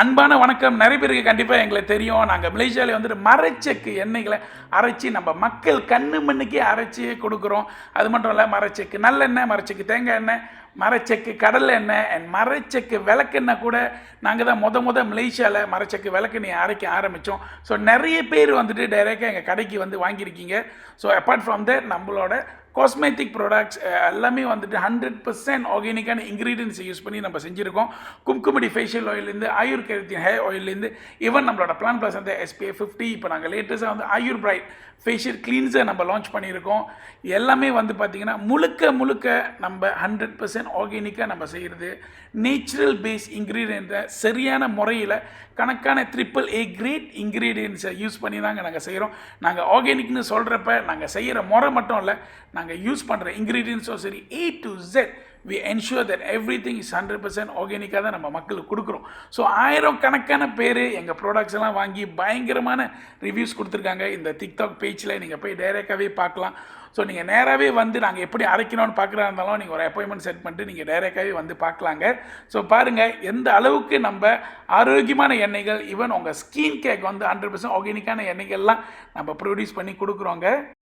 அன்பான வணக்கம். நிறைய பேருக்கு கண்டிப்பாக எங்களுக்கு தெரியும். நாங்கள் மலேசியாவில் வந்துட்டு மரச்செக்கு எண்ணெய்களை அரைச்சி நம்ம மக்கள் கண்ணு மண்ணுக்கே அரைச்சி கொடுக்குறோம். அது மட்டும் இல்லை, மரச்செக்கு நல்லெண்ணெய், மரச்செக்கு தேங்காய் எண்ணெய், மரச்செக்கு கடலை எண்ணெய் அண்ட் மரச்செக்கு விளக்கெண்ணெய் கூட நாங்கள் தான் முத மலேசியாவில் மரச்செக்கு விளக்கெண்ணெய் அரைக்க ஆரம்பித்தோம். ஸோ நிறைய பேர் வந்துட்டு டைரெக்டாக எங்கள் கடைக்கு வந்து வாங்கியிருக்கீங்க. ஸோ அப்பார்ட் ஃப்ரம் தட் நம்மளோட காஸ்மெட்டிக் ப்ராடக்ட்ஸ் எல்லாமே வந்துட்டு 100% ஆர்கானிக்கான இன்க்ரீடியன்ஸை யூஸ் பண்ணி நம்ம செஞ்சுருக்கோம். கும்குமடி ஃபேஷியல் ஆயிலேருந்து ஆயுர்வேதிக் ஹேர் ஆயிலேருந்து ஈவன் நம்மளோட பிளான் ப்ளஸ் அந்த SPF 50. இப்போ நாங்கள் லேட்டஸ்ட்டாக வந்து ஆயுர் பிரைட் ஃபேஷியல் கிளீன்ஸை நம்ம லான்ச் பண்ணியிருக்கோம். எல்லாமே வந்து பார்த்திங்கன்னா முழுக்க நம்ம 100% ஆர்கானிக்காக நம்ம செய்கிறது. நேச்சுரல் பேஸ் இன்க்ரீடியண்ட்டை சரியான முறையில் கணக்கான AAA கிரேட் இன்க்ரீடியன்ஸை யூஸ் பண்ணி தாங்க நாங்கள் செய்கிறோம். நாங்கள் ஆர்கானிக்னு சொல்கிறப்ப நாங்கள் செய்கிற முறை மட்டும் இல்லை, நாங்கள் யூஸ் பண்ணுற இன்க்ரீடியன்ஸும் சரி A to Z we ensure that everything is 100% ஆர்கானிக்காக தான் நம்ம மக்களுக்கு கொடுக்குறோம். ஸோ 1000 கணக்கான பேர் எங்கள் ப்ராடக்ட்ஸ் எல்லாம் வாங்கி பயங்கரமான ரிவ்யூஸ் கொடுத்துருக்காங்க. இந்த TikTok பேஜில் நீங்கள் போய் டைரெக்டாகவே பார்க்கலாம். ஸோ நீங்கள் நேராகவே வந்து நாங்கள் எப்படி அரைக்கணும்னு பார்க்குறா இருந்தாலும் நீங்கள் ஒரு அப்பாயின்மெண்ட் செட் பண்ணிட்டு நீங்கள் டைரெக்டாகவே வந்து பார்க்கலாங்க. ஸோ பாருங்கள் எந்த அளவுக்கு நம்ம ஆரோக்கியமான எண்ணெய்கள், ஈவன் உங்கள் ஸ்கின் கேருக்கு வந்து 100% ஆர்கானிக்கான எண்ணெய்கள்லாம் நம்ம ப்ரொடியூஸ் பண்ணி கொடுக்குறோங்க.